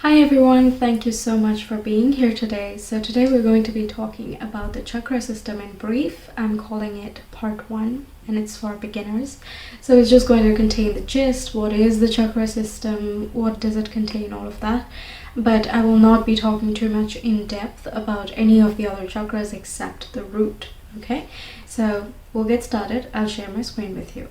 Hi everyone, thank you so much for being here today. So today we're going to be talking about the chakra system in brief. I'm calling it part 1 and it's for beginners. So it's just going to contain the gist, what is the chakra system, what does it contain, all of that. But I will not be talking too much in depth about any of the other chakras except the root. Okay, so we'll get started. I'll share my screen with you.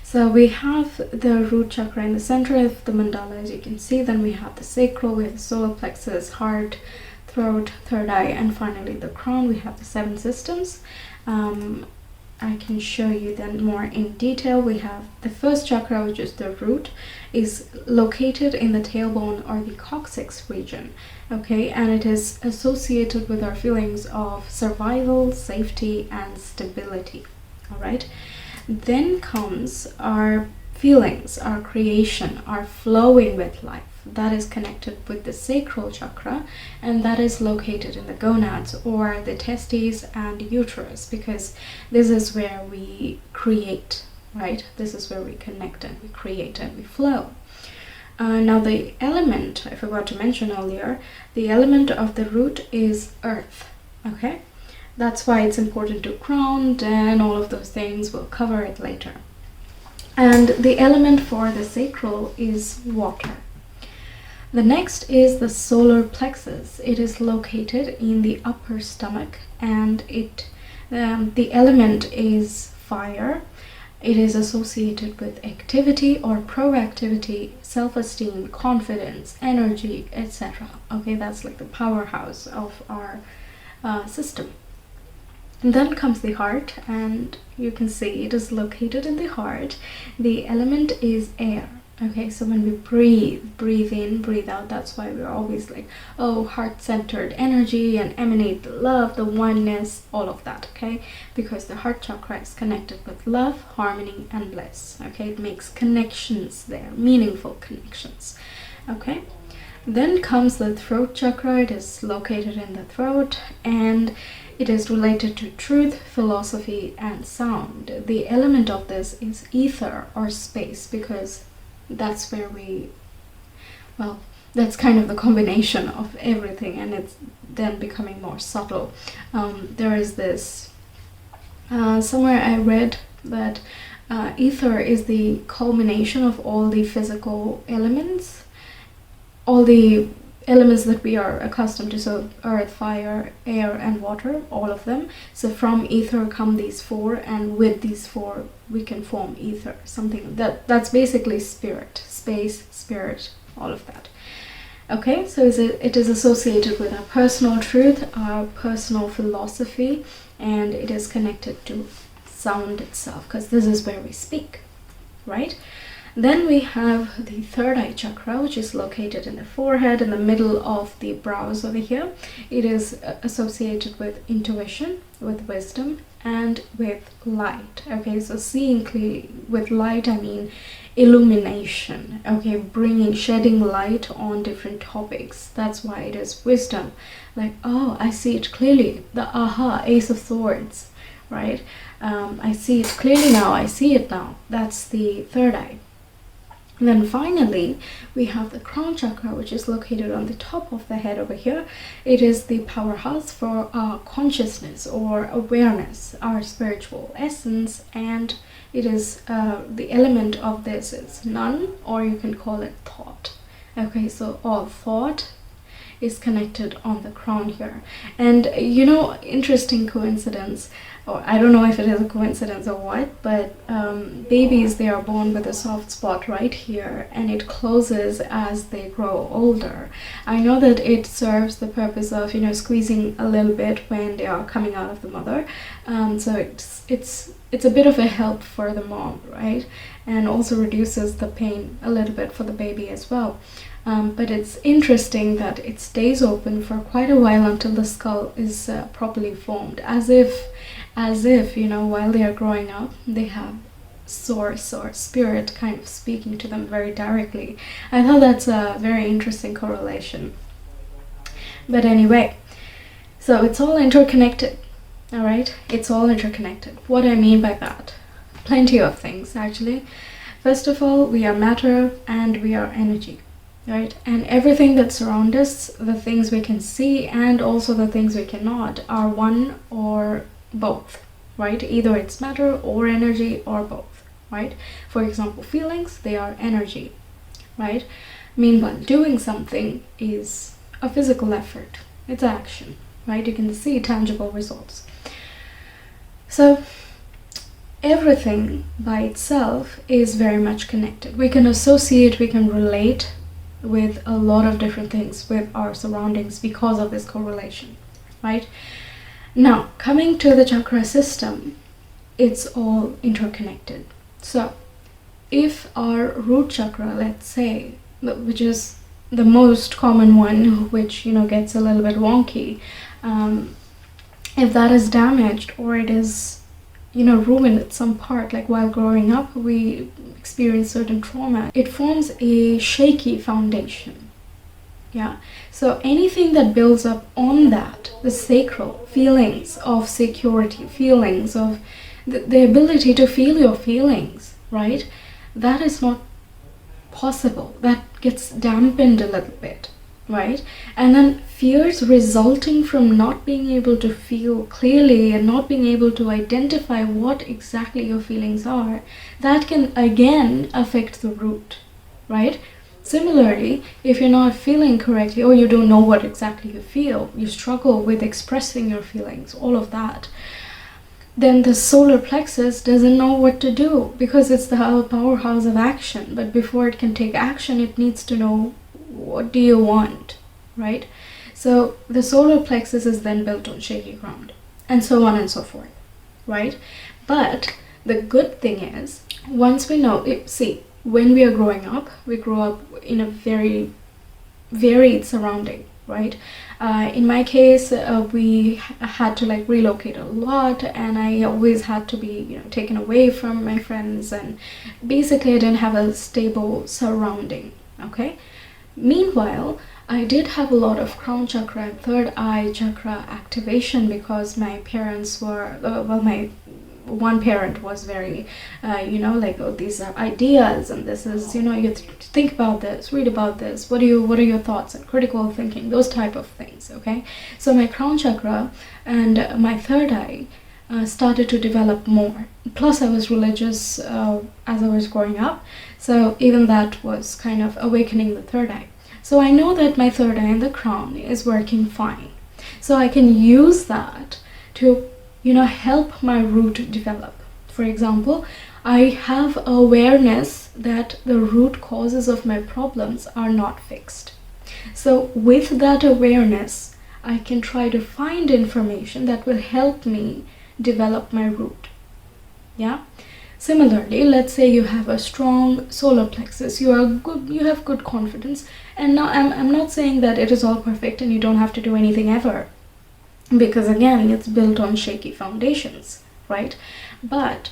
So we have the root chakra in the center of the mandala, as you can see. Then we have the sacral, we have the solar plexus, heart, throat, third eye, and finally the crown. We have the 7 systems. I can show you then more in detail. We have the first chakra, which is the root, is located in the tailbone or the coccyx region. Okay, and it is associated with our feelings of survival, safety, and stability. All right. Then comes our feelings, our creation, our flowing with life. That is connected with the sacral chakra, and that is located in the gonads or the testes and uterus, because this is where we create, right? This is where we connect and we create and we flow. Now the element, I forgot to mention earlier, the element of the root is earth, okay? That's why it's important to ground and all of those things. We'll cover it later. And the element for the sacral is water. The next is the solar plexus. It is located in the upper stomach, and the element is fire. It is associated with activity or proactivity, self-esteem, confidence, energy, etc. Okay, that's like the powerhouse of our system. And then comes the heart, and you can see it is located in the heart. The element is air. Okay, so when we breathe in, breathe out, that's why we're always like, oh, heart-centered energy and emanate the love, the oneness, all of that, okay? Because the heart chakra is connected with love, harmony, and bliss, okay? It makes connections there, meaningful connections, okay? Then comes the throat chakra. It is located in the throat, and it is related to truth, philosophy, and sound. The element of this is ether or space, because that's where that's kind of the combination of everything, and it's then becoming more subtle. There is this, somewhere I read that ether is the culmination of all the physical elements, all the elements that we are accustomed to, so earth, fire, air, and water, all of them. So from ether come these 4, and with these 4 we can form ether, something that's basically spirit, space, spirit, all of that. Okay, so it is associated with our personal truth, our personal philosophy, and it is connected to sound itself, because this is where we speak, right? Then we have the third eye chakra, which is located in the forehead, in the middle of the brows over here. It is associated with intuition, with wisdom, and with light. Okay, so seeing clearly. With light, I mean illumination. Okay, shedding light on different topics. That's why it is wisdom. Like, oh, I see it clearly. The aha, Ace of Swords, right? I see it clearly now. I see it now. That's the third eye. And then finally, we have the crown chakra, which is located on the top of the head over here. It is the powerhouse for our consciousness or awareness, our spiritual essence, and it is the element of this is none, or you can call it thought. Okay, so all thought is connected on the crown here. And interesting coincidence, or I don't know if it is a coincidence or what, but babies, they are born with a soft spot right here, and it closes as they grow older. I know that it serves the purpose of squeezing a little bit when they are coming out of the mother, so it's a bit of a help for the mom, right? And also reduces the pain a little bit for the baby as well. But it's interesting that it stays open for quite a while until the skull is properly formed, as if while they are growing up, they have source or spirit kind of speaking to them very directly. I thought that's a very interesting correlation. But anyway, so it's all interconnected. All right, it's all interconnected. What I mean by that? Plenty of things, actually. First of all, we are matter and we are energy. right? And everything that surrounds us, the things we can see and also the things we cannot, are one or both, right? Either it's matter or energy or both, right? For example, feelings, they are energy, right? Meanwhile, doing something is a physical effort. It's action, right? You can see tangible results. So everything by itself is very much connected. We can associate, we can relate with a lot of different things with our surroundings because of this correlation, right? Now, coming to the chakra system, it's all interconnected. So if our root chakra, let's say, which is the most common one, which gets a little bit wonky, if that is damaged or it is ruined at some part, like while growing up we experience certain trauma, it forms a shaky foundation. Yeah, so anything that builds up on that, the sacral feelings of security, feelings of the ability to feel your feelings, right, that is not possible. That gets dampened a little bit, right? And then fears resulting from not being able to feel clearly and not being able to identify what exactly your feelings are, that can again affect the root, right? Similarly, if you're not feeling correctly or you don't know what exactly you feel, you struggle with expressing your feelings, all of that, then the solar plexus doesn't know what to do because it's the powerhouse of action. But before it can take action, it needs to know, what do you want, right? So the solar plexus is then built on shaky ground, and so on and so forth, right? But the good thing is, once we know it, see, when we are growing up, we grow up in a very varied surrounding, right? In my case, we had to relocate a lot, and I always had to be taken away from my friends, and basically I didn't have a stable surrounding. Okay, meanwhile I did have a lot of crown chakra and third eye chakra activation because my parents were my one parent was very oh, these are ideas and this is you think about this, read about this, what are your thoughts, and critical thinking, those type of things. Okay, so my crown chakra and my third eye started to develop more. Plus I was religious as I was growing up, so even that was kind of awakening the third eye. So I know that my third eye and the crown is working fine, so I can use that to help my root develop. For example, I have awareness that the root causes of my problems are not fixed. So with that awareness, I can try to find information that will help me develop my root. Yeah. Similarly, let's say you have a strong solar plexus, you have good confidence, and now I'm not saying that it is all perfect and you don't have to do anything ever, because again, it's built on shaky foundations, right? But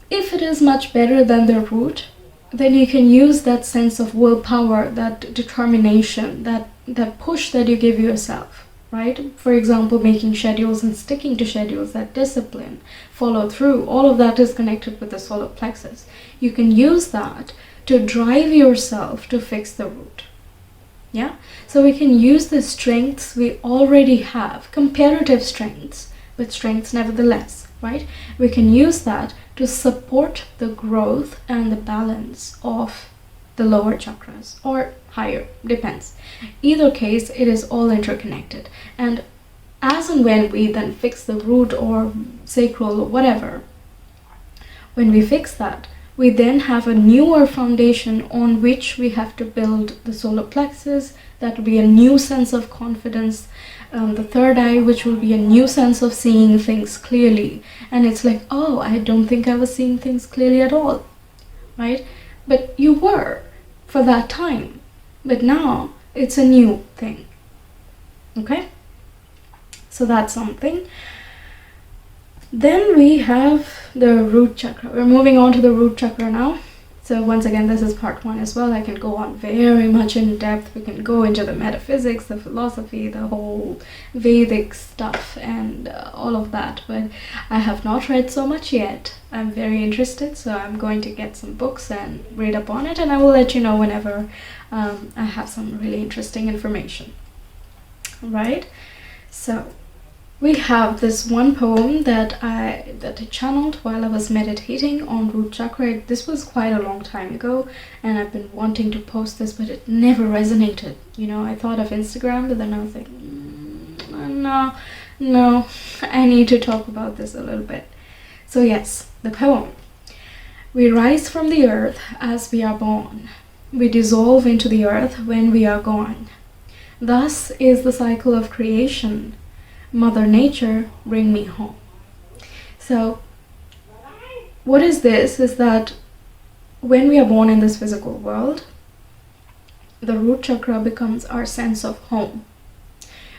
if it is much better than the root, then you can use that sense of willpower, that determination, that push that you give yourself, right? For example, making schedules and sticking to schedules, that discipline, follow through, all of that is connected with the solar plexus. You can use that to drive yourself to fix the root. Yeah, so we can use the strengths we already have, comparative strengths, but strengths nevertheless, right? We can use that to support the growth and the balance of the lower chakras, or higher, depends. Either case, it is all interconnected. And as and when we then fix the root or sacral or whatever, when we fix that, we then have a newer foundation on which we have to build the solar plexus. That will be a new sense of confidence. The third eye, which will be a new sense of seeing things clearly. And it's like, oh, I don't think I was seeing things clearly at all, right? But you were for that time. But now it's a new thing. Okay? So that's something. Then we have the root chakra. We're moving on to the root chakra now. So once again, this is part 1 as well. I can go on very much in depth. We can go into the metaphysics, the philosophy, the whole Vedic stuff and all of that, but I have not read so much yet. I'm very interested, so I'm going to get some books and read up on it, and I will let you know whenever I have some really interesting information. Right? So we have this one poem that I channeled while I was meditating on root chakra. This was quite a long time ago, and I've been wanting to post this, but it never resonated. You know, I thought of Instagram, but then I was like, no, I need to talk about this a little bit. So yes, the poem. We rise from the earth as we are born. We dissolve into the earth when we are gone. Thus is the cycle of creation. Mother Nature, bring me home. So what is this is that when we are born in this physical world, the root chakra becomes our sense of home.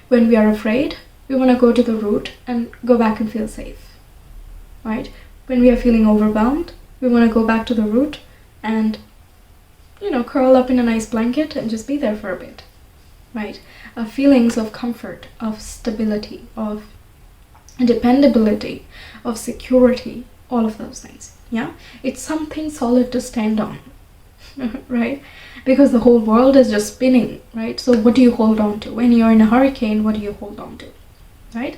When we are afraid, we want to go to the root and go back and feel safe, right? When we are feeling overwhelmed, we want to go back to the root and, curl up in a nice blanket and just be there for a bit, right? Feelings of comfort, of stability, of dependability, of security, all of those things. Yeah, it's something solid to stand on, right? Because the whole world is just spinning, right? So what do you hold on to? When you're in a hurricane, what do you hold on to, right?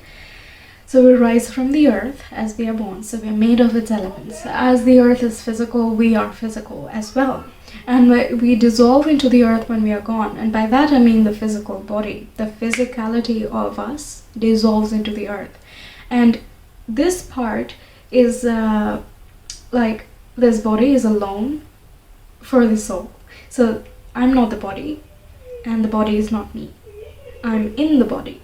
So we rise from the earth as we are born. So we are made of its elements. As the earth is physical, we are physical as well. And we dissolve into the earth when we are gone. And by that I mean the physical body. The physicality of us dissolves into the earth. And this part is like this body is alone for the soul. So I'm not the body, and the body is not me. I'm in the body,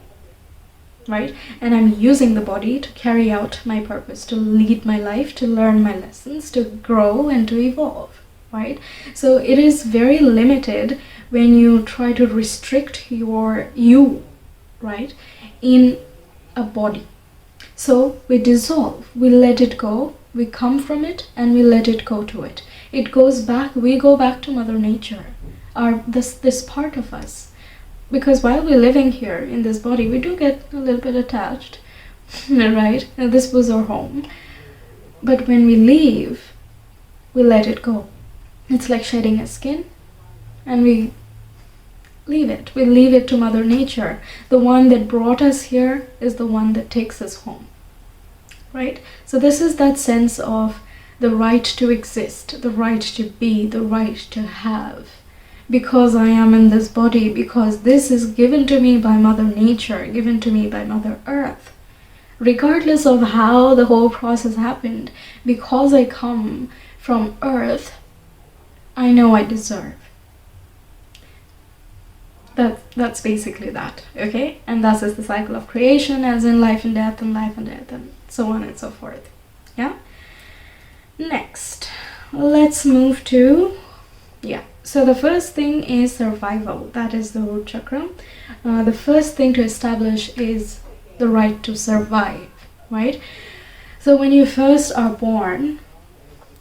right? And I'm using the body to carry out my purpose, to lead my life, to learn my lessons, to grow and to evolve, right? So it is very limited when you try to restrict you, right, in a body. So we dissolve, we let it go, we come from it, and we let it go to it. It goes back, we go back to Mother Nature, this part of us. Because while we're living here in this body, we do get a little bit attached, right? And this was our home. But when we leave, we let it go. It's like shedding a skin, and we leave it. We leave it to Mother Nature. The one that brought us here is the one that takes us home, right? So this is that sense of the right to exist, the right to be, the right to have. Because I am in this body, because this is given to me by Mother Nature, given to me by Mother Earth. Regardless of how the whole process happened, because I come from Earth, I know I deserve. That's basically that, okay? And that is the cycle of creation, as in life and death and life and death and so on and so forth. Yeah? Next, let's move to, so the first thing is survival. That is the root chakra. The first thing to establish is the right to survive, right? So when you first are born,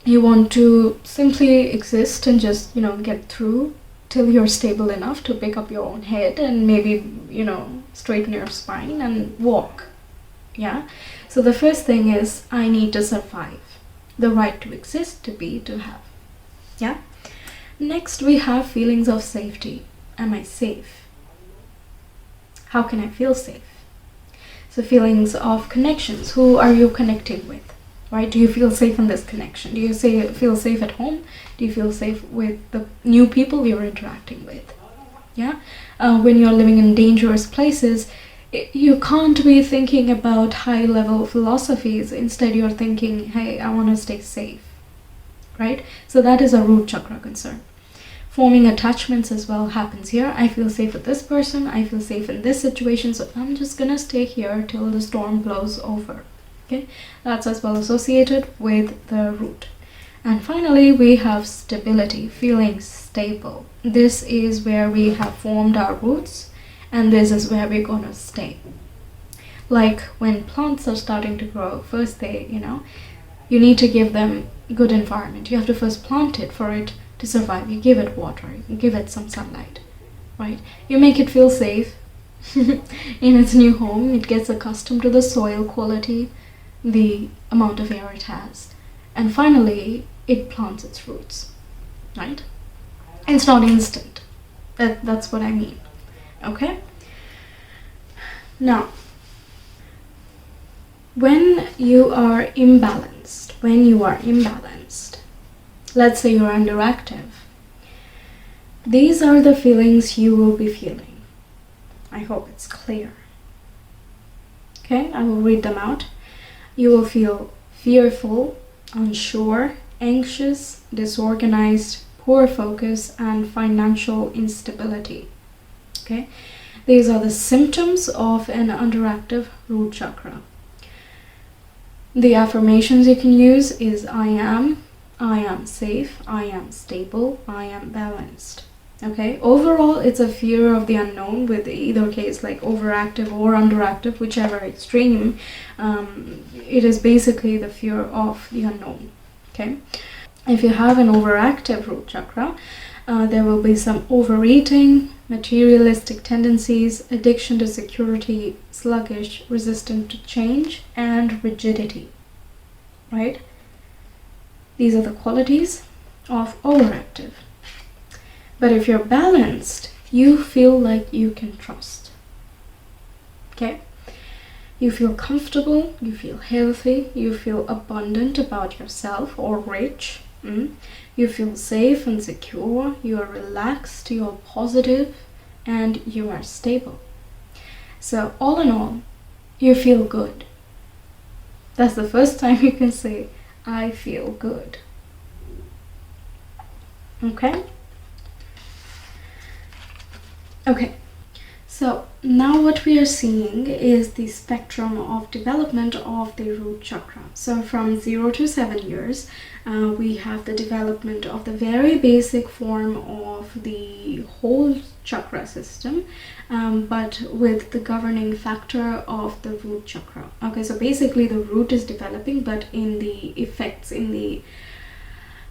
you want to simply exist and just, get through till you're stable enough to pick up your own head and maybe, straighten your spine and walk. Yeah. So the first thing is, I need to survive. The right to exist, to be, to have. Yeah. Next, we have feelings of safety. Am I safe? How can I feel safe? So feelings of connections. Who are you connecting with? Right? Do you feel safe in this connection? Do you feel safe at home? Do you feel safe with the new people you're interacting with? Yeah. When you're living in dangerous places, you can't be thinking about high-level philosophies. Instead, you're thinking, hey, I want to stay safe. Right? So that is a root chakra concern. Forming attachments as well happens here. I feel safe with this person. I feel safe in this situation. So I'm just going to stay here till the storm blows over. Okay? That's as well associated with the root. And finally, we have stability, feeling stable. This is where we have formed our roots, and this is where we're going to stay. Like when plants are starting to grow, first they, you need to give them good environment. You have to first plant it for it to survive. You give it water, you give it some sunlight, right? You make it feel safe in its new home. It gets accustomed to the soil quality, the amount of air it has, and finally it plants its roots, right? It's not instant. That's what I mean. Okay? Now, when you are imbalanced, let's say you're underactive, these are the feelings you will be feeling. I hope it's clear. Okay, I will read them out. You will feel fearful, unsure, anxious, disorganized, poor focus, and financial instability. Okay, these are the symptoms of an underactive root chakra. The affirmations you can use is I am safe, I am stable, I am balanced. Okay, overall it's a fear of the unknown, with either case like overactive or underactive, whichever extreme. It is basically the fear of the unknown. Okay, if you have an overactive root chakra, there will be some overeating, materialistic tendencies, addiction to security, sluggish, resistant to change, and rigidity, right? These are the qualities of overactive. But if you're balanced, you feel like you can trust. Okay? You feel comfortable, you feel healthy, you feel abundant about yourself or rich. You feel safe and secure, you are relaxed, you are positive, and you are stable. So all in all, you feel good. That's the first time you can say, I feel good. Okay? Okay. So now what we are seeing is the spectrum of development of the root chakra. So from 0 to 7 years, we have the development of the very basic form of the whole chakra system, but with the governing factor of the root chakra. Okay, so basically the root is developing, but in the effects, in the,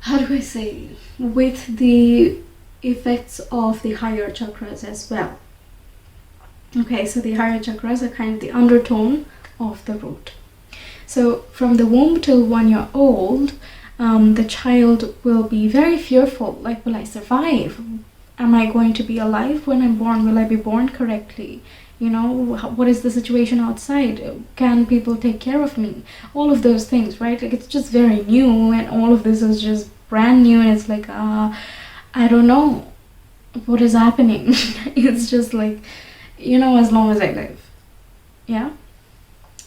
how do I say, with the effects of the higher chakras as well. Okay, so the higher chakras are kind of the undertone of the root. So from the womb till 1 year old, the child will be very fearful, like, will I survive? Am I going to be alive when I'm born? Will I be born correctly? You know, what is the situation outside? Can people take care of me? All of those things, right? Like, it's just very new, and all of this is just brand new, and it's like, I don't know what is happening. It's just like, you know, as long as I live. Yeah.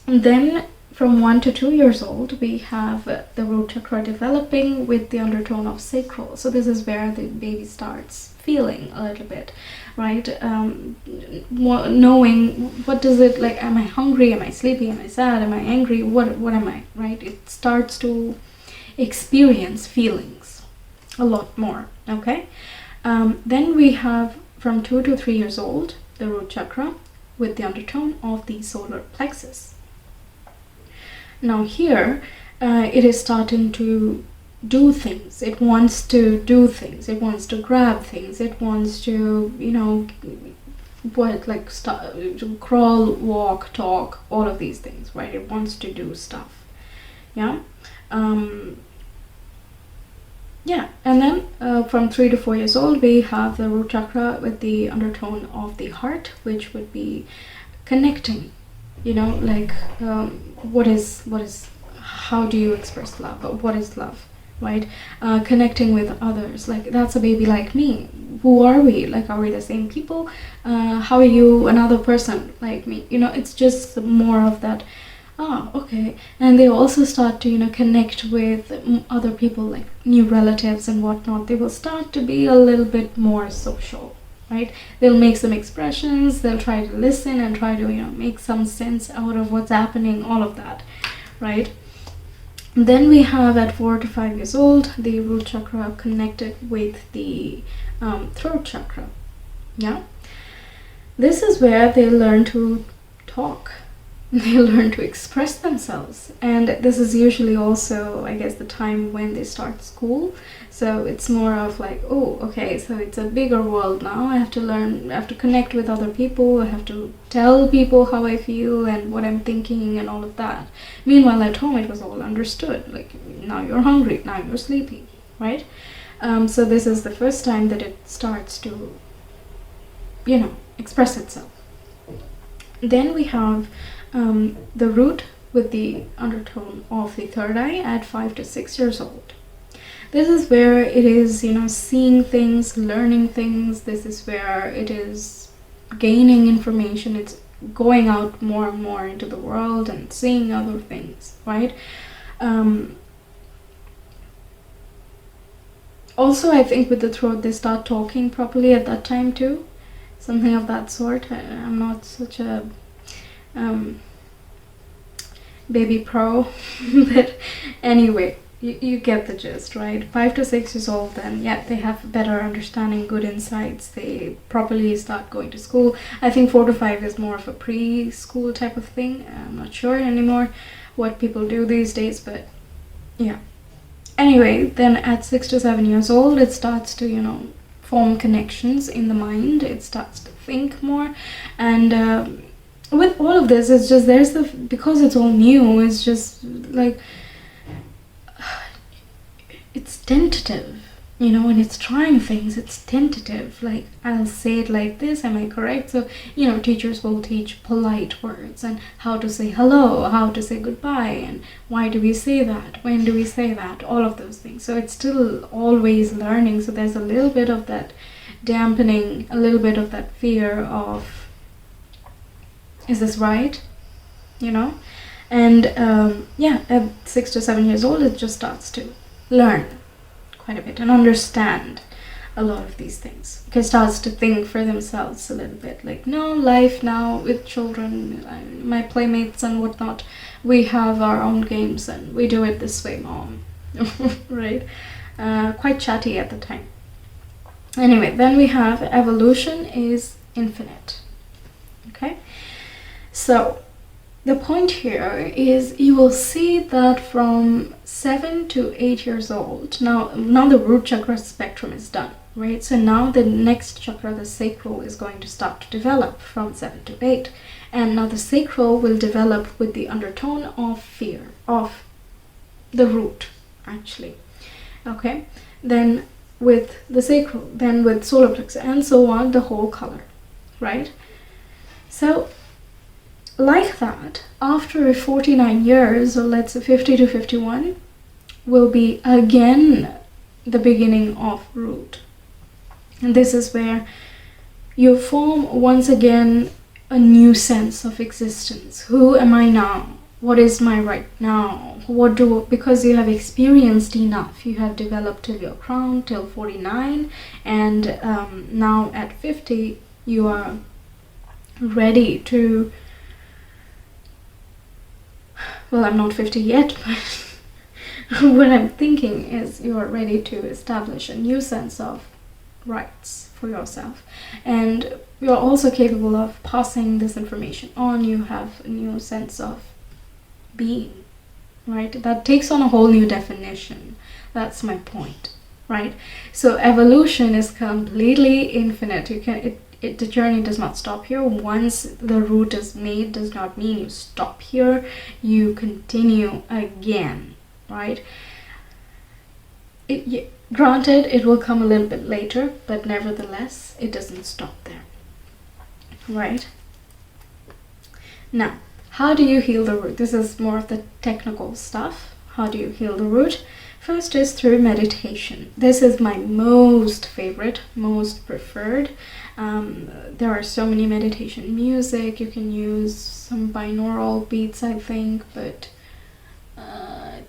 And then from 1 to 2 years old, we have the root chakra developing with the undertone of sacral. So this is where the baby starts feeling a little bit, right? Knowing what does it, like, am I hungry? Am I sleepy? Am I sad? Am I angry? What am I, right? It starts to experience feelings a lot more. Okay. Then we have from 2 to 3 years old, the root chakra with the undertone of the solar plexus. Now here, it is starting to do things. It wants to do things. It wants to grab things. It wants to, you know, to crawl, walk, talk, all of these things, right? It wants to do stuff. Yeah. Yeah, and then from 3 to 4 years old, we have the root chakra with the undertone of the heart, which would be connecting, you know, like how do you express love? What is love, right? Connecting with others, like, that's a baby like me. Who are we? Like, are we the same people? How are you another person like me? You know, it's just more of that. Okay. And they also start to, you know, connect with other people, like new relatives and whatnot. They will start to be a little bit more social, right? They'll make some expressions, they'll try to listen and try to, you know, make some sense out of what's happening, all of that, right? Then we have at 4 to 5 years old, the root chakra connected with the throat chakra. Yeah, this is where they learn to talk. they learn to express themselves. And this is usually also, I guess, the time when they start school. So it's more of like, oh, okay, so it's a bigger world now. I have to learn, I have to connect with other people. I have to tell people how I feel and what I'm thinking and all of that. Meanwhile, at home, it was all understood. Like, now you're hungry, now you're sleepy, right? So this is the first time that it starts to, express itself. Then we have the root with the undertone of the third eye at 5 to 6 years old. This is where it is, seeing things, learning things. This is where it is gaining information. It's going out more and more into the world and seeing other things, right? Also, I think with the throat, they start talking properly at that time too. Something of that sort. I'm not such a baby pro, but anyway, you get the gist, right? 5 to 6 years old, then yeah, they have better understanding, good insights. They properly start going to school. I think 4 to 5 is more of a preschool type of thing. I'm not sure anymore what people do these days, but yeah. Anyway, then at 6 to 7 years old, it starts to, form connections in the mind. It starts to think more. And with all of this, it's just, because it's all new, it's just like, it's tentative, when it's trying things, it's tentative. Like, I'll say it like this, am I correct? So, teachers will teach polite words and how to say hello, how to say goodbye, and why do we say that, when do we say that, all of those things. So it's still always learning. So there's a little bit of that dampening, a little bit of that fear of, is this right? And at 6 to 7 years old, it just starts to learn quite a bit and understand a lot of these things. It starts to think for themselves a little bit, like, no, life now with children, my playmates and whatnot, we have our own games and we do it this way, mom. Right? Quite chatty at the time. Anyway, then we have evolution is infinite. Okay? So the point here is you will see that from 7 to 8 years old, now the root chakra spectrum is done, right? So now the next chakra, the sacral, is going to start to develop from 7 to 8. And now the sacral will develop with the undertone of fear, of the root, actually. Okay? Then with the sacral, then with solar plexus, and so on, the whole color, right? So like that, after 49 years, or let's say 50 to 51, will be again the beginning of root. And this is where you form once again a new sense of existence. Who am I now? What is my right now? Because you have experienced enough, you have developed till your crown, till 49, and now at 50, you are ready to, well, I'm not 50 yet, but what I'm thinking is you are ready to establish a new sense of rights for yourself. And you're also capable of passing this information on. You have a new sense of being, right? That takes on a whole new definition. That's my point, right? So evolution is completely infinite. The journey does not stop here. Once the root is made, does not mean you stop here. You continue again, right? Granted, it will come a little bit later, but nevertheless, it doesn't stop there, right? Now, how do you heal the root? This is more of the technical stuff. How do you heal the root? First is through meditation. This is my most favorite, most preferred. There are so many meditation music. You can use some binaural beats, I think, but I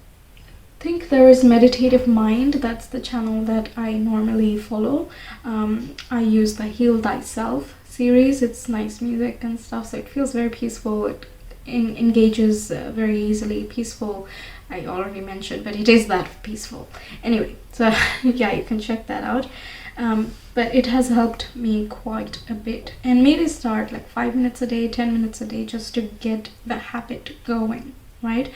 think there is Meditative Mind. That's the channel that I normally follow. I use the Heal Thyself series. It's nice music and stuff, so it feels very peaceful. It engages very easily. Peaceful, I already mentioned, but it is that peaceful. Anyway, so yeah, you can check that out. But it has helped me quite a bit, and maybe start like 5 minutes a day, 10 minutes a day, just to get the habit going, right?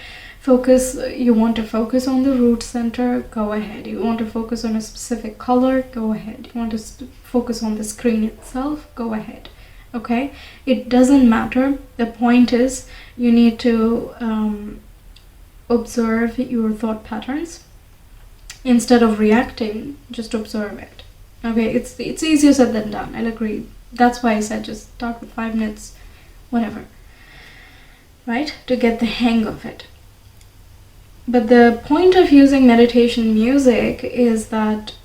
You want to focus on the root center, go ahead. You want to focus on a specific color, go ahead. You want to focus on the screen itself, go ahead. Okay, it doesn't matter. The point is you need to observe your thought patterns. Instead of reacting, just observe it. Okay, it's easier said than done, I'll agree. That's why I said just start with 5 minutes, whatever, right, to get the hang of it. But the point of using meditation music is that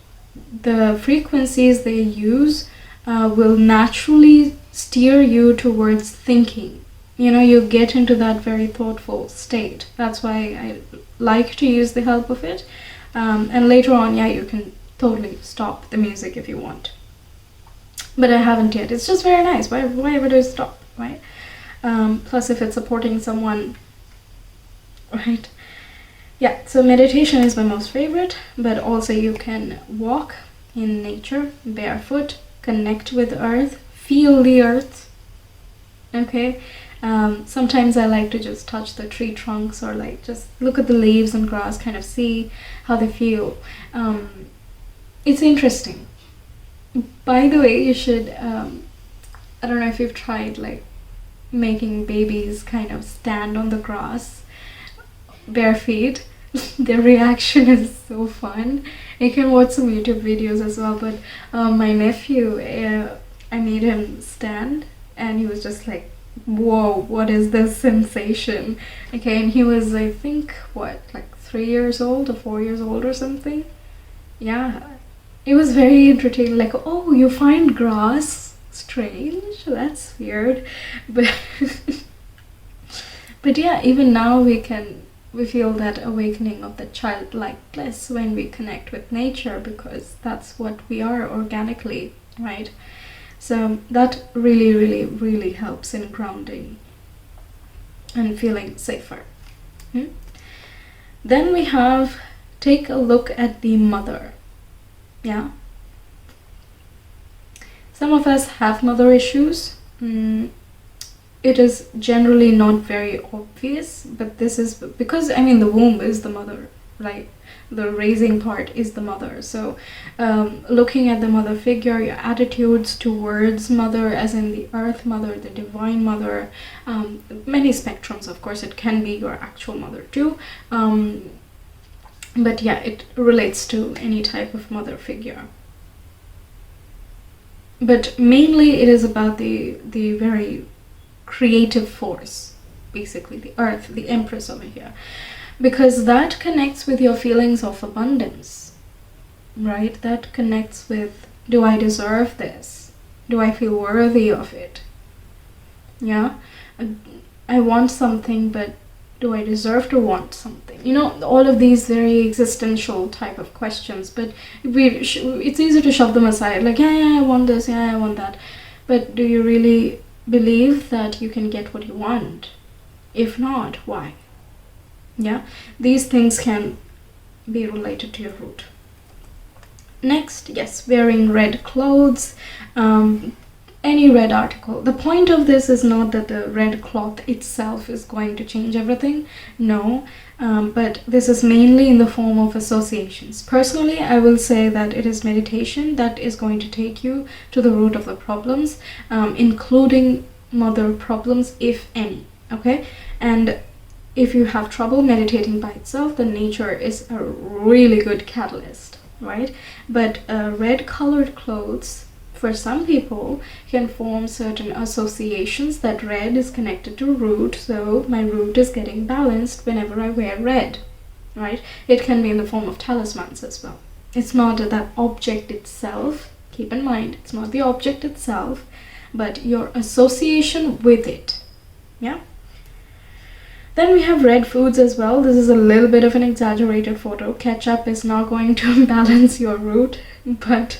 the frequencies they use will naturally steer you towards thinking. You get into that very thoughtful state. That's why I like to use the help of it. And later on, yeah, you can totally stop the music if you want. But I haven't yet. It's just very nice. Why would I stop, right? Plus, if it's supporting someone, right? Yeah, so meditation is my most favorite, but also you can walk in nature, barefoot, connect with earth, feel the earth, okay? Sometimes I like to just touch the tree trunks, or like just look at the leaves and grass, kind of see how they feel. It's interesting. By the way, you should, I don't know if you've tried like making babies kind of stand on the grass bare feet. Their reaction is so fun. You can watch some YouTube videos as well, but my nephew, I made him stand and he was just like, whoa, what is this sensation? Okay, and he was, I think, what, like 3 years old or 4 years old or something. Yeah, it was very entertaining. Like, oh, you find grass strange? That's weird. But but yeah, even now we feel that awakening of the childlike bliss when we connect with nature, because that's what we are organically, right? So that really, really, really helps in grounding and feeling safer. Then we have take a look at the mother. Yeah. Some of us have mother issues. It is generally not very obvious, but this is because, I mean, the womb is the mother, right? The raising part is the mother. So looking at the mother figure, your attitudes towards mother, as in the earth mother, the divine mother, many spectrums, of course. It can be your actual mother too, but yeah, it relates to any type of mother figure. But mainly it is about the very creative force, basically the earth, the empress over here, because that connects with your feelings of abundance, right? That connects with, do I deserve this? Do I feel worthy of it? Yeah, I want something, but do I deserve to want something? All of these very existential type of questions, but it's easy to shove them aside, like, yeah, I want this, yeah, I want that. But do you really believe that you can get what you want? If not, why? Yeah, these things can be related to your root. Next, yes, wearing red clothes, any red article. The point of this is not that the red cloth itself is going to change everything, no, but this is mainly in the form of associations. Personally, I will say that it is meditation that is going to take you to the root of the problems, including mother problems, if any, okay? And if you have trouble meditating by itself, then nature is a really good catalyst, right? But red colored clothes, for some people, can form certain associations that red is connected to root, so my root is getting balanced whenever I wear red, right? It can be in the form of talismans as well. It's not that object itself, keep in mind, it's not the object itself, but your association with it, yeah? Then we have red foods as well. This is a little bit of an exaggerated photo. Ketchup is not going to balance your root, but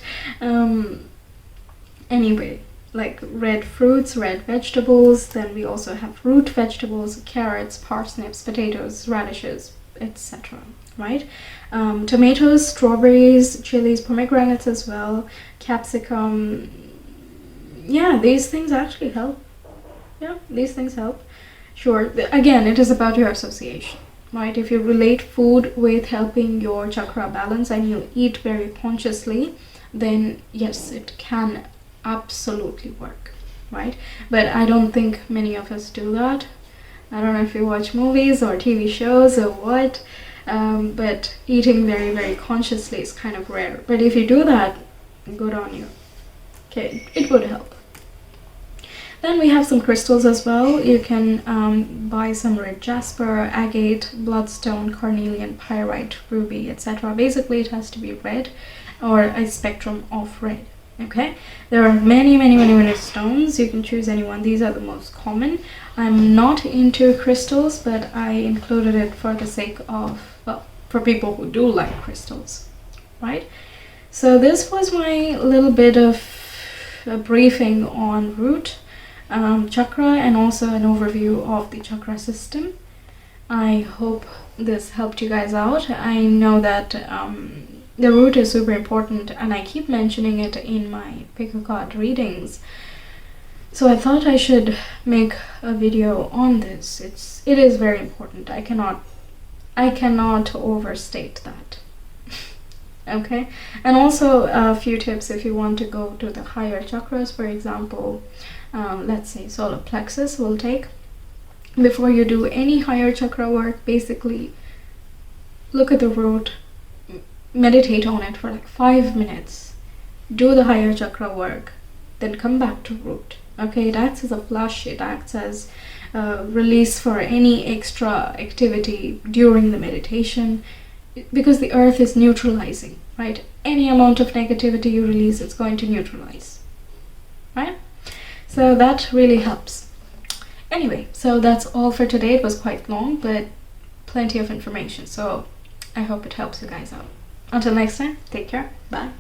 anyway, like red fruits, red vegetables. Then we also have root vegetables, carrots, parsnips, potatoes, radishes, etc. right? Tomatoes, strawberries, chilies, pomegranates as well, capsicum. Yeah, these things actually help. Yeah, these things help. Sure, again, it is about your association, right? If you relate food with helping your chakra balance and you eat very consciously, then yes, it can absolutely work, right? But I don't think many of us do that. I don't know if you watch movies or TV shows or what, but eating very, very consciously is kind of rare. But if you do that, good on you. Okay, it would help. Then we have some crystals as well. You can buy some red jasper, agate, bloodstone, carnelian, pyrite, ruby, etc. Basically, it has to be red or a spectrum of red. Okay, there are many stones. You can choose any one. These are the most common. I'm not into crystals, but I included it for the sake of, well, for people who do like crystals, right? So this was my little bit of a briefing on root, chakra, and also an overview of the chakra system. I hope this helped you guys out. I know that the root is super important, and I keep mentioning it in my pick a card readings. So I thought I should make a video on this. It is very important. I cannot overstate that. Okay, and also a few tips if you want to go to the higher chakras. For example, let's say solar plexus will take. Before you do any higher chakra work, basically look at the root, meditate on it for like 5 minutes, do the higher chakra work, then come back to root. Okay, it acts as a flush, it acts as release for any extra activity during the meditation, because the earth is neutralizing, right? Any amount of negativity you release, it's going to neutralize, right? So that really helps. Anyway, so that's all for today. It was quite long, but plenty of information. So I hope it helps you guys out. Until next time, take care. Bye.